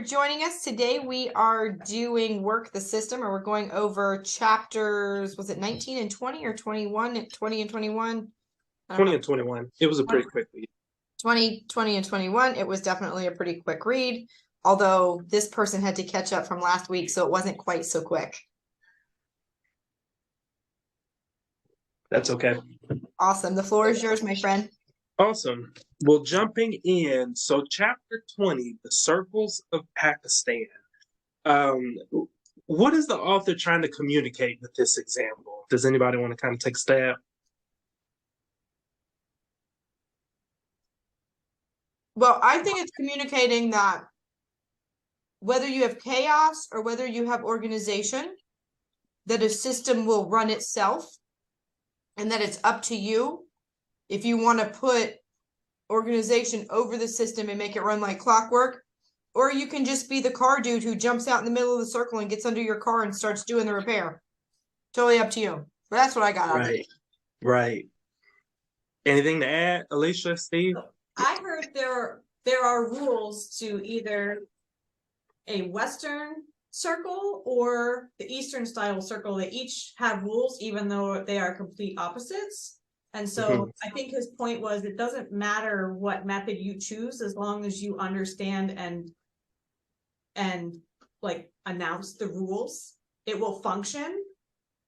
joining us. Today we are doing Work the System, or we're going over chapters, was it 19 and 20 or 21, 20 and 21? 20 and 21. It was a pretty quick read. 20 and 21. It was definitely a pretty quick read, although this person had to catch up from last week, so it wasn't quite so quick. That's okay. Awesome. The floor is yours, my friend. Awesome. Well, jumping in, so chapter 20, The Circles of Pakistan. What is the author trying to communicate with this example? Does anybody want to kind of take a stab? Well, I think it's communicating that whether you have chaos or whether you have organization, that a system will run itself and that it's up to you if you want to put organization over the system and make it run like clockwork, or you can just be the car dude who jumps out in the middle of the circle and gets under your car and starts doing the repair. Totally up to you. But that's what I got out of it. Right. Anything to add, Alicia, Steve? I heard there are rules to either a Western circle or the Eastern style circle. They each have rules, even though they are complete opposites. And so I think his point was it doesn't matter what method you choose, as long as you understand and like announce the rules, it will function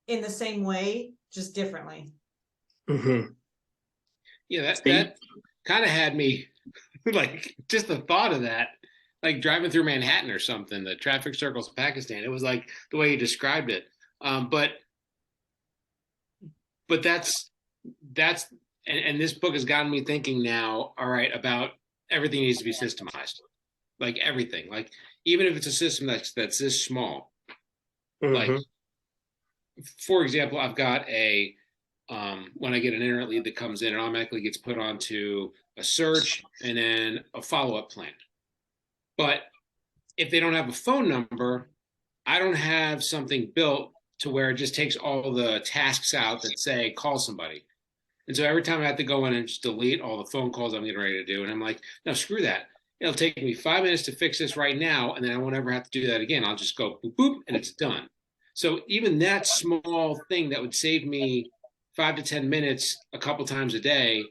in the same way, just differently. Yeah, that kind of had me like just the thought of that, like driving through Manhattan or something, the traffic circles of Pakistan. It was like the way he described it. But that's and this book has gotten me thinking now, all right, about everything needs to be systemized. Like everything. Like even if it's a system that's this small. Like for example, I've got a when I get an internet lead that comes in, it automatically gets put onto a search and then a follow-up plan. But if they don't have a phone number, I don't have something built to where it just takes all the tasks out that say call somebody. And so every time I have to go in and just delete all the phone calls I'm getting ready to do, and I'm like, no, screw that. It'll take me 5 minutes to fix this right now, and then I won't ever have to do that again. I'll just go boop, boop, and it's done. So even that small thing that would save me 5 to 10 minutes a couple times a day,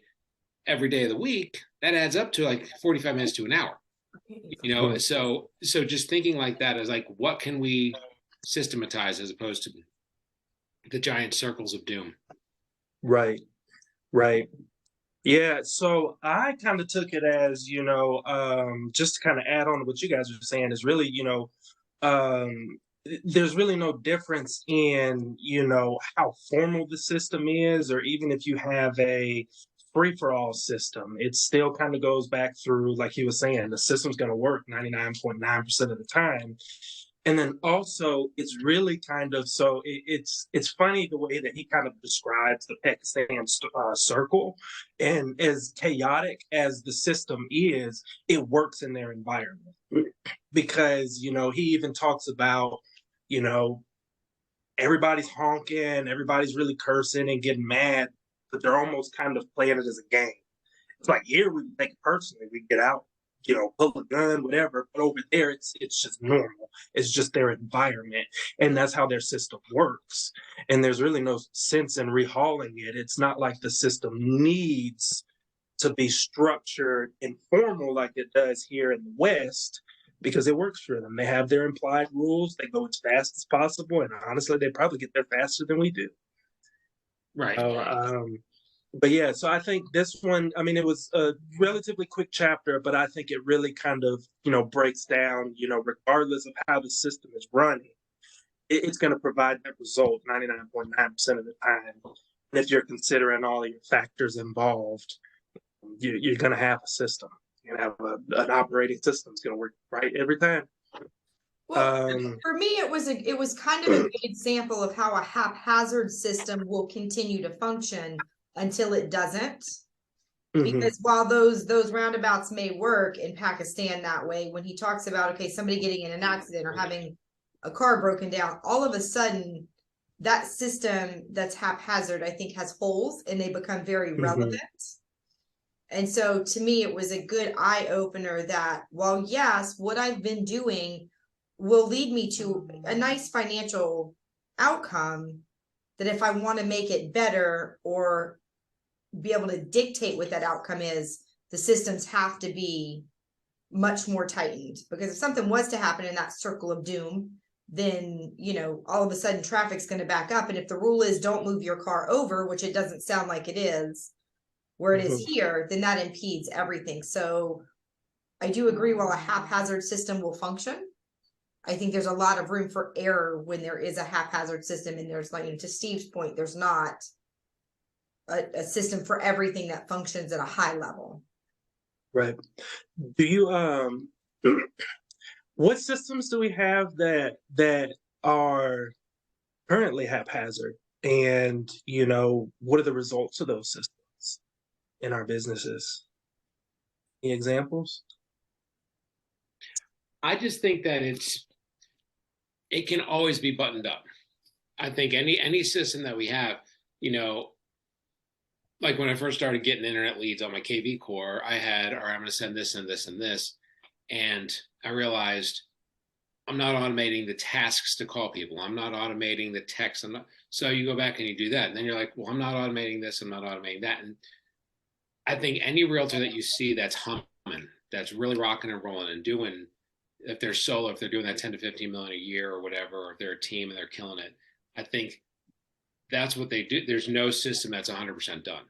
every day of the week, that adds up to like 45 minutes to an hour. You know, so just thinking like that is like, what can we systematize as opposed to the giant circles of doom? Right. Yeah, so I kind of took it as, just to kind of add on to what you guys are saying is really, there's really no difference in, how formal the system is, or even if you have a free-for-all system, it still kind of goes back through, like he was saying, the system's going to work 99.9% of the time. And then also, it's really kind of, so it's funny the way that he kind of describes the Pakistan circle. And as chaotic as the system is, it works in their environment. Because, he even talks about, everybody's honking, everybody's really cursing and getting mad, but they're almost kind of playing it as a game. It's like here we take it personally, we get out, pull a gun, whatever. But over there, it's just normal. It's just their environment, and that's how their system works. And there's really no sense in rehauling it. It's not like the system needs to be structured and formal like it does here in the West, because it works for them. They have their implied rules. They go as fast as possible, and honestly, they probably get there faster than we do. Right. But yeah, so I think this one, it was a relatively quick chapter, but I think it really kind of, breaks down, regardless of how the system is running, it's going to provide that result 99.9% of the time. And if you're considering all of your factors involved, you're going to have a system. You're going to have an operating system. It's going to work right every time. Well, for me, it was kind of a good example of how a haphazard system will continue to function until it doesn't. Because while those roundabouts may work in Pakistan that way, when he talks about, okay, somebody getting in an accident or having a car broken down, all of a sudden that system that's haphazard, I think, has holes and they become very relevant. And so to me, it was a good eye opener that while yes, what I've been doing will lead me to a nice financial outcome, that if I want to make it better or be able to dictate what that outcome is, the systems have to be much more tightened. Because if something was to happen in that circle of doom, then, you know, all of a sudden traffic's going to back up. And if the rule is don't move your car over, which it doesn't sound like it is, where it is here, then that impedes everything. So I do agree, while a haphazard system will function, I think there's a lot of room for error when there is a haphazard system. And there's, like, you know, to Steve's point, there's not a system for everything that functions at a high level. Right. Do you what systems do we have that are currently haphazard? And, you know, what are the results of those systems in our businesses? Any examples? I just think that it can always be buttoned up. I think any system that we have, you know, like when I first started getting internet leads on my KV core, I had, all right, I'm going to send this and this and this. And I realized I'm not automating the tasks to call people. I'm not automating the text. So you go back and you do that. And then you're like, well, I'm not automating this. I'm not automating that. And I think any realtor that you see that's humming, that's really rocking and rolling and doing, if they're solo, if they're doing that 10 to 15 million a year or whatever, or if they're a team and they're killing it, I think that's what they do. There's no system that's 100% done.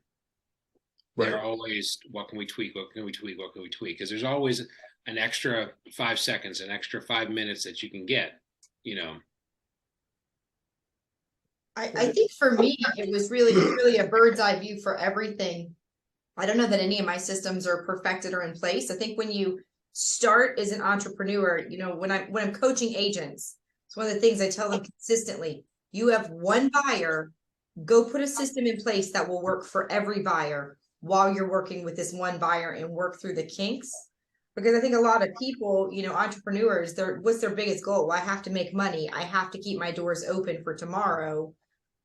Right. They're always, what can we tweak? What can we tweak? What can we tweak? Because there's always an extra 5 seconds, an extra 5 minutes that you can get, you know. I think for me, it's really a bird's eye view for everything. I don't know that any of my systems are perfected or in place. I think when you start as an entrepreneur, you know, when I'm coaching agents, it's one of the things I tell them consistently. You have one buyer, go put a system in place that will work for every buyer while you're working with this one buyer and work through the kinks. Because I think a lot of people, you know, entrepreneurs, what's their biggest goal? Well, I have to make money. I have to keep my doors open for tomorrow.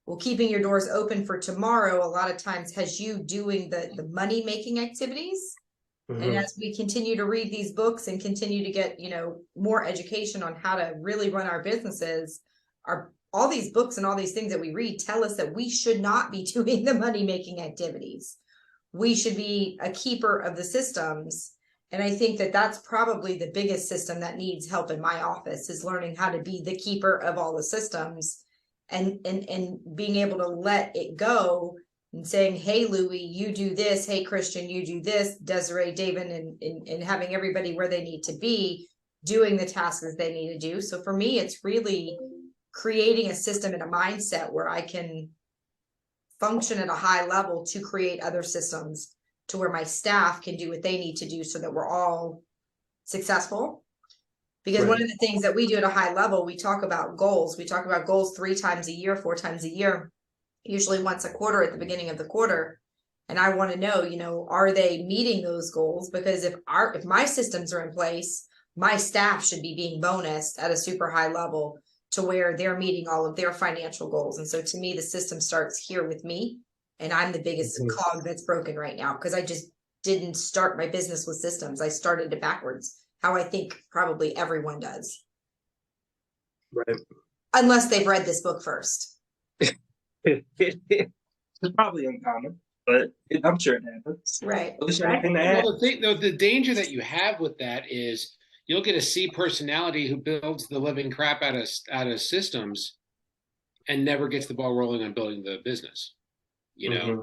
Well, keeping your doors open for tomorrow, a lot of times has you doing the money making activities. Mm-hmm. And as we continue to read these books and continue to get, you know, more education on how to really run our businesses, all these books and all these things that we read tell us that we should not be doing the money making activities. We should be a keeper of the systems. And I think that that's probably the biggest system that needs help in my office, is learning how to be the keeper of all the systems and being able to let it go and saying, hey, Louie, you do this. Hey, Christian, you do this. Desiree, David, and having everybody where they need to be doing the tasks that they need to do. So for me, it's really creating a system and a mindset where I can function at a high level to create other systems to where my staff can do what they need to do so that we're all successful. Because one of the things that we do at a high level, we talk about goals. We talk about goals 3 times a year, 4 times a year, usually once a quarter at the beginning of the quarter. And I want to know, you know, are they meeting those goals? Because if my systems are in place, my staff should be being bonused at a super high level to where they're meeting all of their financial goals. And so to me, the system starts here with me. And I'm the biggest cog that's broken right now, because I just didn't start my business with systems. I started it backwards, how I think probably everyone does. Right. Unless they've read this book first. It's probably uncommon, but I'm sure it happens. Right. Well, the danger that you have with that is you'll get a C personality who builds the living crap out of systems and never gets the ball rolling on building the business. You know, mm-hmm.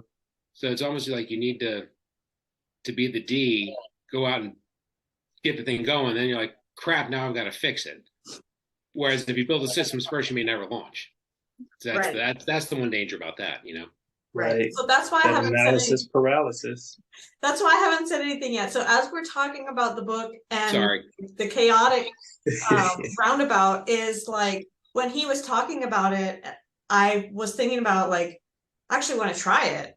So it's almost like you need to be the D, go out and get the thing going. Then you're like, crap, now I've got to fix it. Whereas if you build the systems first, you may never launch. So that's the one danger about that, you know. Right. So that's why I haven't analysis paralysis. That's why I haven't said anything yet. So as we're talking about the book and the chaotic roundabout, is like when he was talking about it, I was thinking about like, I actually want to try it,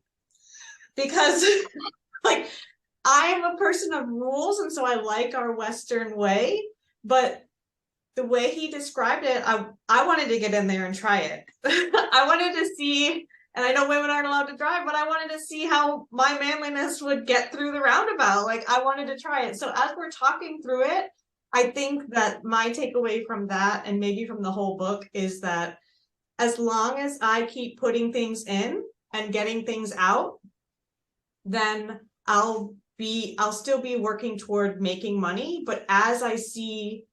because like I'm a person of rules, and so I like our Western way, but the way he described it, I wanted to get in there and try it. I wanted to see And I know women aren't allowed to drive, but I wanted to see how my manliness would get through the roundabout. Like I wanted to try it. So as we're talking through it, I think that my takeaway from that, and maybe from the whole book, is that as long as I keep putting things in and getting things out, then I'll still be working toward making money. But as I see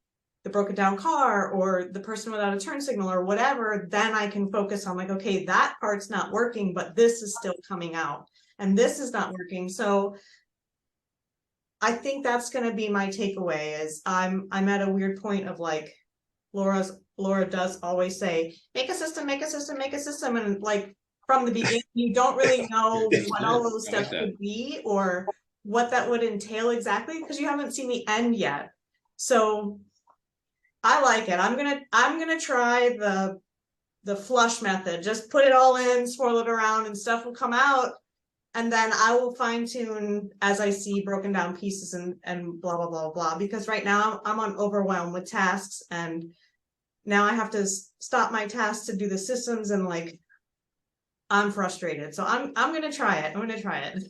the broken down car or the person without a turn signal or whatever, then I can focus on like, okay, that part's not working, but this is still coming out and this is not working. So I think that's going to be my takeaway. Is I'm at a weird point of like, Laura does always say, make a system, make a system, make a system. And like from the beginning, you don't really know what all those steps would be or what that would entail exactly, because you haven't seen the end yet. So I like it. I'm gonna try the flush method. Just put it all in, swirl it around, and stuff will come out. And then I will fine tune as I see broken down pieces and blah, blah, blah, blah. Because right now I'm on overwhelm with tasks, and now I have to stop my tasks to do the systems, and like, I'm frustrated. So I'm gonna try it. I'm gonna try it.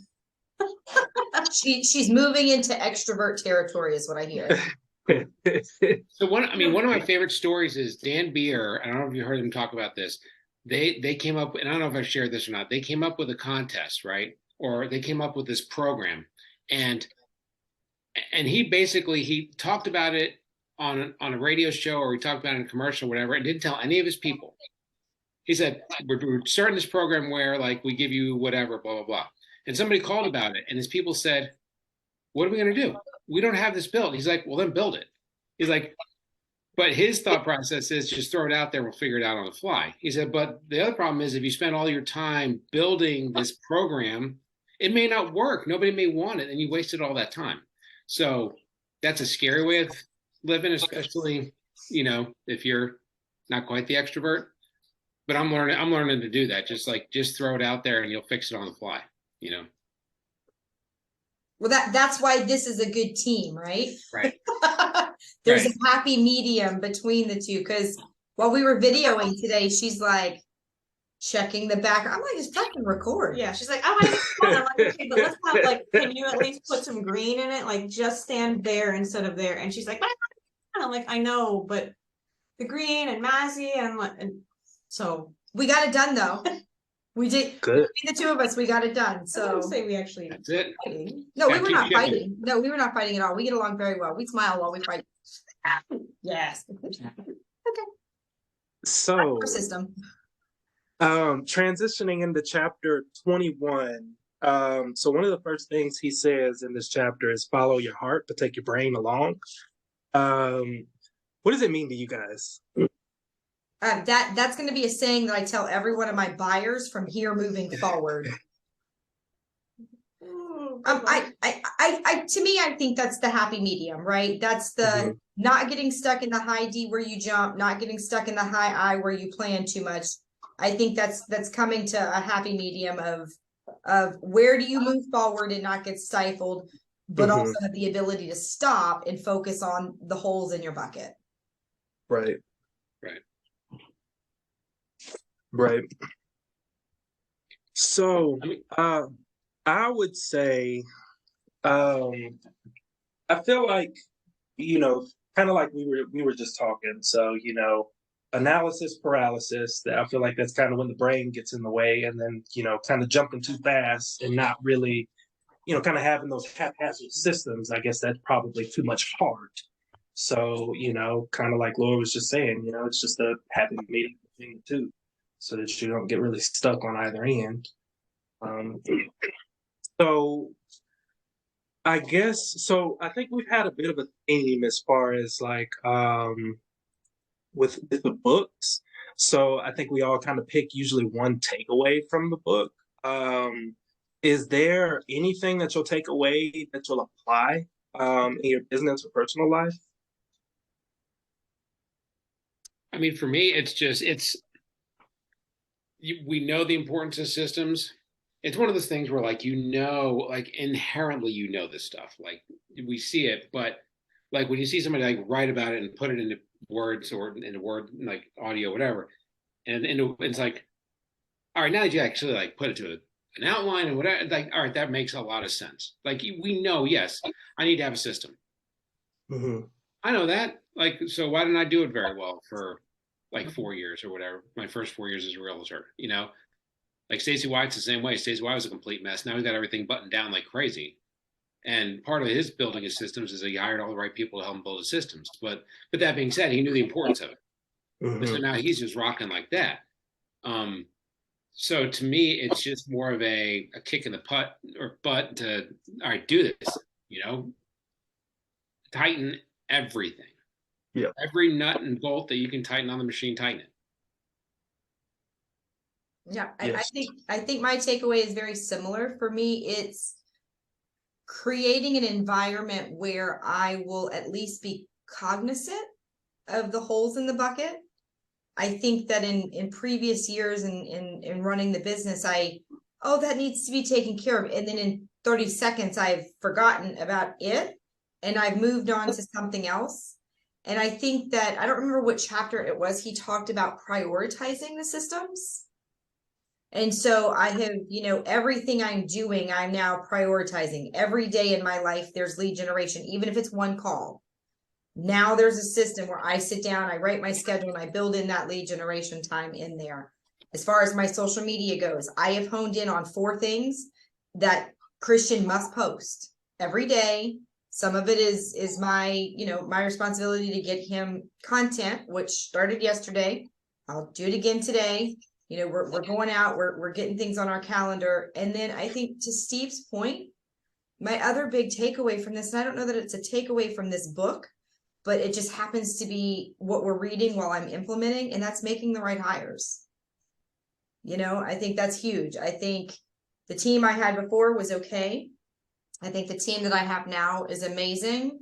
She's moving into extrovert territory is what I hear. So one of my favorite stories is Dan Beer. I don't know if you heard them talk about this. They came up, and I don't know if I shared this or not. They came up with a contest, right? Or they came up with this program, and he talked about it on a radio show, or he talked about it in a commercial, or whatever, and didn't tell any of his people. He said, we're starting this program where like we give you whatever, blah, blah, blah. And somebody called about it, and his people said, what are we going to do? We don't have this built. He's like, well, then build it. He's like, but his thought process is just throw it out there. We'll figure it out on the fly. He said, but the other problem is if you spend all your time building this program, it may not work. Nobody may want it, and you wasted all that time. So that's a scary way of living, especially, if you're not quite the extrovert. But I'm learning to do that. Just throw it out there and you'll fix it on the fly, Well, that's why this is a good team, right? Right. There's a happy medium between the two, because while we were videoing today, she's like checking the background. I'm like, just fucking record. Yeah, she's like, I want to get fun. I'm like, okay, but let's have like, can you at least put some green in it? Like, just stand there instead of there. And she's like, but I'm like, I know, but the green and Mazzy and so we got it done though. We did. Good. The two of us, we got it done. I So wouldn't say we actually. That's it. no, we Yeah, were keep not shipping. fighting. No, we were not fighting at all. We get along very well. We smile while we fight. Yes. So, Our system. transitioning into chapter 21. So one of the first things he says in this chapter is follow your heart, but take your brain along. What does it mean to you guys? That's going to be a saying that I tell every one of my buyers from here moving forward. To me, I think that's the happy medium, right? That's the not getting stuck in the high D where you jump, not getting stuck in the high I where you plan too much. I think that's coming to a happy medium of where do you move forward and not get stifled, but also have the ability to stop and focus on the holes in your bucket. Right. Right. Right. So, I would say, I feel like, kind of like we were just talking. So, analysis paralysis. I feel like that's kind of when the brain gets in the way, and then, kind of jumping too fast and not really, kind of having those haphazard systems. I guess that's probably too much heart. So, kind of like Laura was just saying, it's just a happy medium between the two, so that you don't get really stuck on either end. So I think we've had a bit of a theme as far as like with the books. So I think we all kind of pick usually one takeaway from the book. Is there anything that you'll take away that you'll apply in your business or personal life? I mean, for me, we know the importance of systems. It's one of those things where like, inherently, this stuff, like we see it, but like when you see somebody like write about it and put it into words or into word, like audio, whatever. And it's like, all right, now that you actually like put it to an outline and whatever, like, all right, that makes a lot of sense. Like we know, yes, I need to have a system. Mm-hmm. I know that. Like, so why didn't I do it very well for like 4 years or whatever? My first 4 years as a realtor, like Stacey White's the same way. Stacey White was a complete mess. Now he's got everything buttoned down like crazy. And part of his building his systems is he hired all the right people to help him build his systems. But that being said, he knew the importance of it. Mm-hmm. So now he's just rocking like that. So to me, it's just more of a kick in the butt to, all right, do this, tighten everything. Yeah. Every nut and bolt that you can tighten on the machine, tighten it. Yeah, Yes. I think my takeaway is very similar. For me, it's creating an environment where I will at least be cognizant of the holes in the bucket. I think that in previous years in running the business, that needs to be taken care of. And then in 30 seconds, I've forgotten about it and I've moved on to something else. And I think that, I don't remember what chapter it was, he talked about prioritizing the systems. And so I have, everything I'm doing, I'm now prioritizing. Every day in my life, there's lead generation, even if it's one call. Now there's a system where I sit down, I write my schedule, and I build in that lead generation time in there. As far as my social media goes, I have honed in on 4 things that Christian must post every day. Some of it is my, my responsibility to get him content, which started yesterday. I'll do it again today. We're going out, we're getting things on our calendar. And then I think, to Steve's point, my other big takeaway from this, and I don't know that it's a takeaway from this book, but it just happens to be what we're reading while I'm implementing, and that's making the right hires. I think that's huge. I think the team I had before was okay. I think the team that I have now is amazing.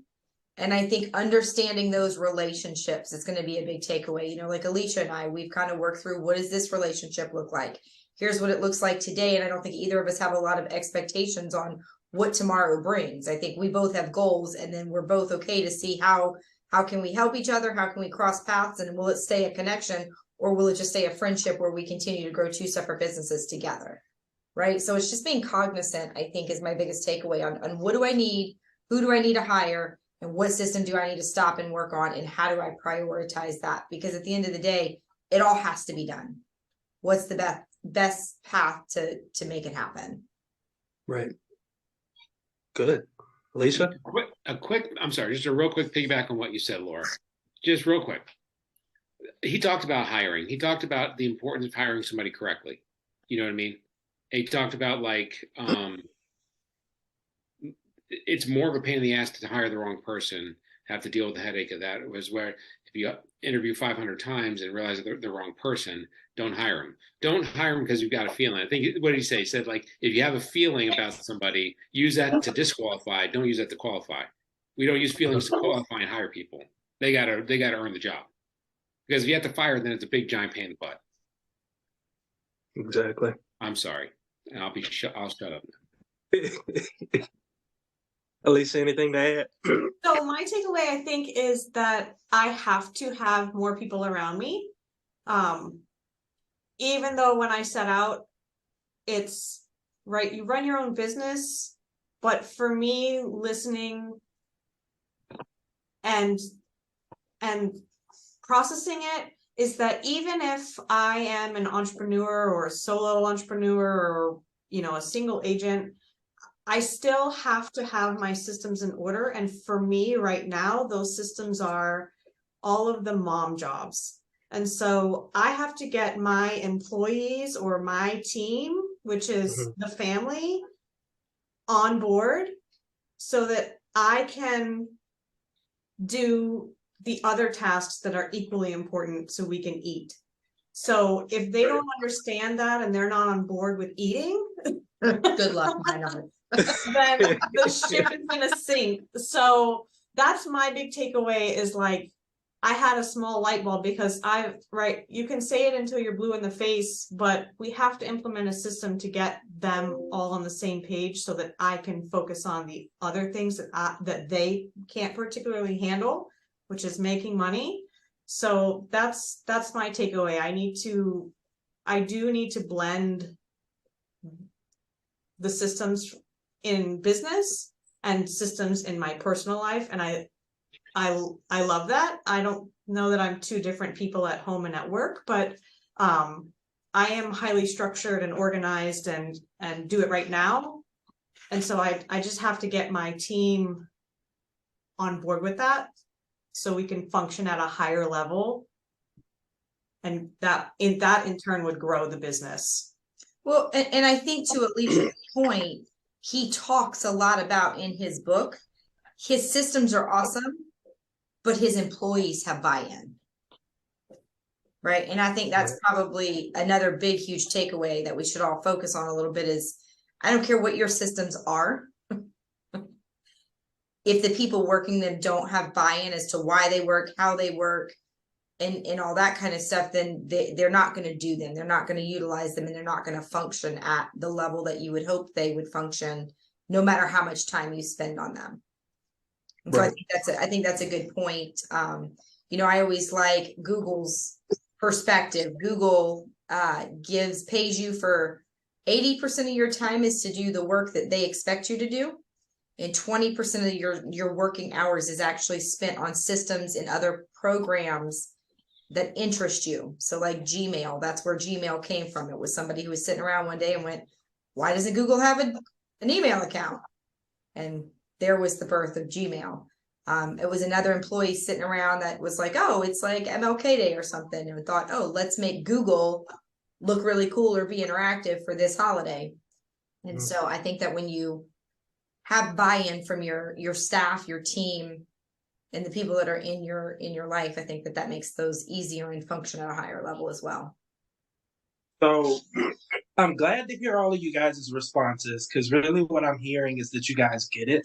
And I think understanding those relationships is going to be a big takeaway. Like Alicia and I, we've kind of worked through, what does this relationship look like? Here's what it looks like today. And I don't think either of us have a lot of expectations on what tomorrow brings. I think we both have goals, and then we're both okay to see how can we help each other? How can we cross paths? And will it stay a connection, or will it just stay a friendship where we continue to grow 2 separate businesses together? Right. So it's just being cognizant, I think, is my biggest takeaway on what do I need? Who do I need to hire? And what system do I need to stop and work on? And how do I prioritize that? Because at the end of the day, it all has to be done. What's the best path to make it happen? Right. Good. Alicia? I'm sorry, just a real quick piggyback on what you said, Laura. Just real quick. He talked about hiring. He talked about the importance of hiring somebody correctly. You know what I mean? He talked about it's more of a pain in the ass to hire the wrong person, have to deal with the headache of that. It was where if you interview 500 times and realize that they're the wrong person, don't hire them. Don't hire them because you've got a feeling. I think, what did he say? He said, if you have a feeling about somebody, use that to disqualify. Don't use that to qualify. We don't use feelings to qualify and hire people. They gotta earn the job. Because if you have to fire, then it's a big giant pain in the butt. Exactly. I'm sorry. And I'll shut up now. Alicia, anything to add? So my takeaway, I think, is that I have to have more people around me. Even though when I set out, it's right, you run your own business, but for me, listening and processing it is that even if I am an entrepreneur or a solo entrepreneur or, a single agent, I still have to have my systems in order. And for me right now, those systems are all of the mom jobs. And so I have to get my employees or my team, which is the family, on board so that I can do the other tasks that are equally important so we can eat. So if they don't understand that and they're not on board with eating, good luck, I know. Then the ship is gonna sink. So that's my big takeaway, is I had a small light bulb because you can say it until you're blue in the face, but we have to implement a system to get them all on the same page so that I can focus on the other things that they can't particularly handle, which is making money. So that's my takeaway. I need to I do need to blend the systems in business and systems in my personal life, and I love that. I don't know that I'm two different people at home and at work, but I am highly structured and organized and do it right now. And so I just have to get my team on board with that so we can function at a higher level. And that in turn would grow the business. Well, and I think to Alicia's point, he talks a lot about in his book, his systems are awesome, but his employees have buy-in. Right. And I think that's probably another big, huge takeaway that we should all focus on a little bit is I don't care what your systems are. If the people working them don't have buy-in as to why they work, how they work, and all that kind of stuff, then they're not going to do them. They're not going to utilize them, and they're not going to function at the level that you would hope they would function, no matter how much time you spend on them. And so I think that's a good point. You know, I always like Google's perspective. Google pays you for 80% of your time is to do the work that they expect you to do. And 20% of your working hours is actually spent on systems and other programs that interest you. So like Gmail, that's where Gmail came from. It was somebody who was sitting around one day and went, why doesn't Google have an email account? And there was the birth of Gmail. It was another employee sitting around that was like, oh, it's like MLK Day or something. And thought, oh, let's make Google look really cool or be interactive for this holiday. And so I think that when you have buy-in from your staff, your team, and the people that are in your life, I think that makes those easier and function at a higher level as well. So I'm glad to hear all of you guys' responses, because really what I'm hearing is that you guys get it.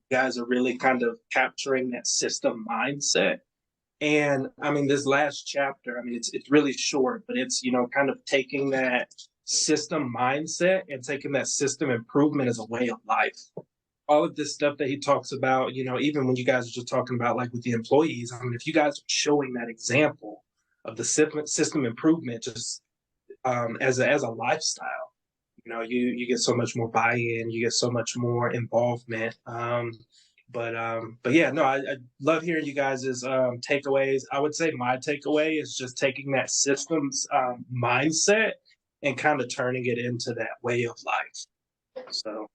You guys are really kind of capturing that system mindset. And I mean, this last chapter, I mean, it's really short, but it's, you know, kind of taking that system mindset and taking that system improvement as a way of life. All of this stuff that he talks about, you know, even when you guys are just talking about like with the employees, I mean, if you guys are showing that example of the system improvement just as a lifestyle, you know, you get so much more buy-in, you get so much more involvement. But yeah, no, I love hearing you guys' takeaways. I would say my takeaway is just taking that systems mindset and kind of turning it into that way of life. So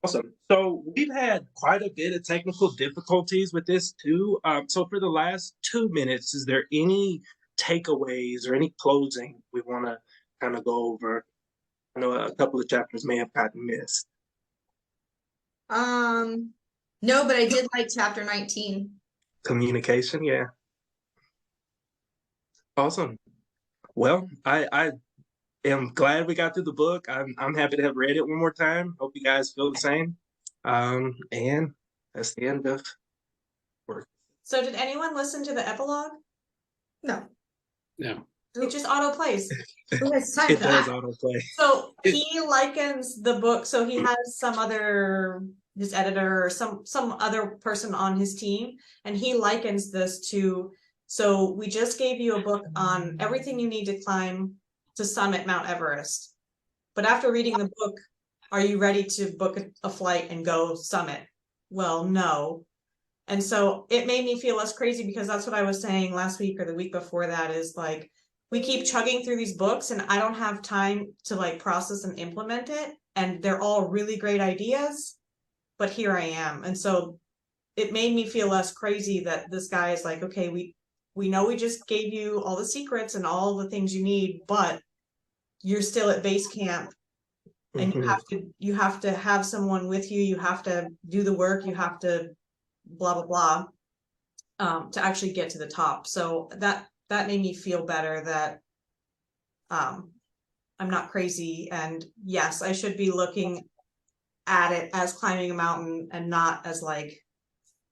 awesome. So we've had quite a bit of technical difficulties with this too. So for the last 2 minutes, is there any takeaways or any closing we want to kind of go over? I know a couple of chapters may have gotten missed. No, but I did like chapter 19. Communication, yeah. Awesome. Well, I am glad we got through the book. I'm happy to have read it one more time. Hope you guys feel the same. And that's the end of work. So did anyone listen to the epilogue? No. It just auto plays. Who has time It for does that? autoplay. So he likens the book. So he has his editor or some other person on his team, and he likens this to, so we just gave you a book on everything you need to climb to summit Mount Everest. But after reading the book, are you ready to book a flight and go summit? Well, no. And so it made me feel less crazy, because that's what I was saying last week or the week before that, is like, we keep chugging through these books and I don't have time to like process and implement it. And they're all really great ideas, but here I am. And so it made me feel less crazy that this guy is like, okay, we know we just gave you all the secrets and all the things you need, but you're still at base camp, and you have to have someone with you. You have to do the work. You have to blah, blah, blah, to actually get to the top. So that made me feel better that I'm not crazy. And yes, I should be looking at it as climbing a mountain and not as like,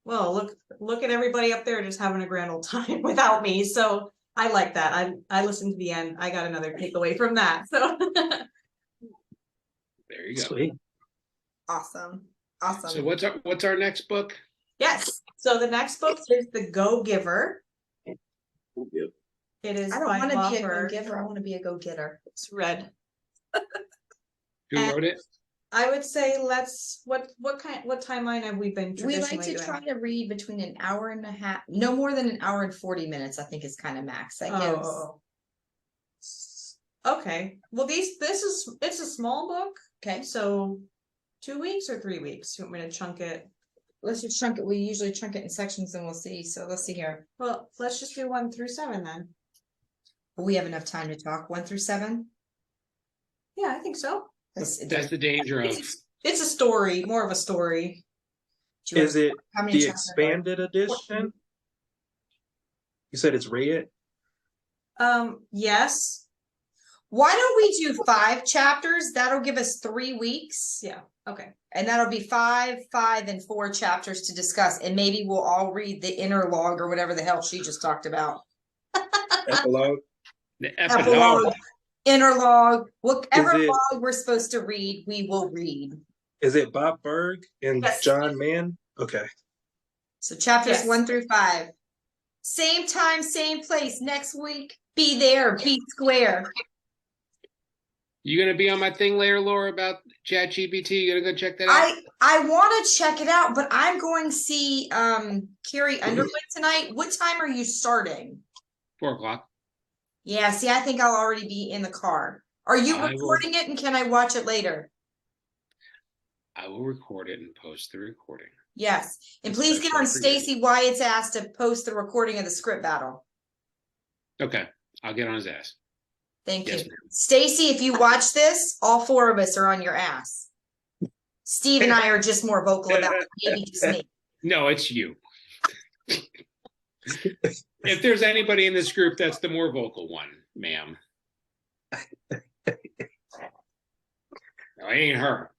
well, look at everybody up there just having a grand old time without me. So I like that. I listened to the end. I got another takeaway from that. So There you go. Sweet. Awesome. So what's our next book? yes. So the next book is The Go-Giver. It is I don't by want to law be a firm. go-giver. I want to be a go-getter. It's red. Who And- wrote it? I would say what timeline have we been We traditionally like to doing? try to read between an hour and a half, no more than an hour and 40 minutes, I think is kind of max. That gives. Oh. Okay, well, it's a small book, Okay, so 2 weeks or 3 weeks? You want me to chunk it? let's just chunk it. We usually chunk it in sections and we'll see. So let's see here. Well, let's just do 1 through 7 then. We have enough time to talk 1 through 7. Yeah, I think so. Let's- That's the danger of. It's a story, more of a story. do you want- Is it how many the chapters are there? expanded edition? You said it's red? Yes, Why don't we do 5 chapters? That'll give us 3 weeks. yeah, okay. And that'll be 5, 5, and 4 chapters to discuss. And maybe we'll all read the interlog or whatever the hell she just talked about. Epilogue? The Epilogue, interlog, whatever Is it- log we're supposed to read, we will read. Is it Bob Berg and Yes. John Mann? Okay. So chapters Yes. 1 through 5. Same time, same place next week. Be there, be square. You gonna be on my thing later, Laura, about ChatGPT? You gonna go check that out? I want to check it out, but I'm going to see Carrie Underwood tonight. What time are you starting? 4:00. Yeah, see, I think I'll already be in the car. Are you I will- recording it and can I watch it later? I will record it and post the recording. Yes. And please get Especially on for you. Stacy Wyatt's ass to post the recording of the script battle. Okay, I'll get on his ass. Thank Yes, you. ma'am. Stacy, if you watch this, all 4 of us are on your ass. Steve and I are just more vocal about it, maybe just me. No, it's you. If there's anybody in this group, that's the more vocal one, ma'am. No, it ain't her.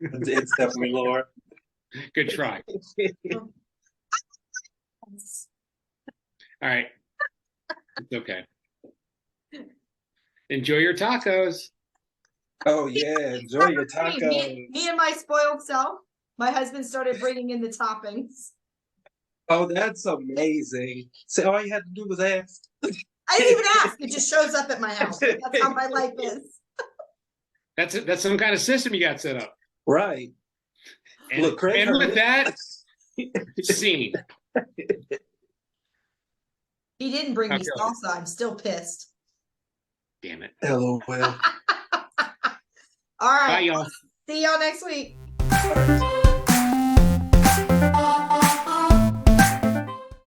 It's definitely Laura. Good try. All right. It's okay. Enjoy your tacos. Oh yeah, enjoy your Me, tacos. me and my spoiled self. My husband started bringing in the toppings. Oh, that's amazing. So all you had to do was ask. I didn't even ask. It just shows up at my house. That's how my life is. That's some kind of system you got set up. Right. And, Look, Craig and heard with it. that, scene. He didn't bring me Okay. salsa. I'm still pissed. Damn it. LOL. All Bye, right. y'all. See y'all next week.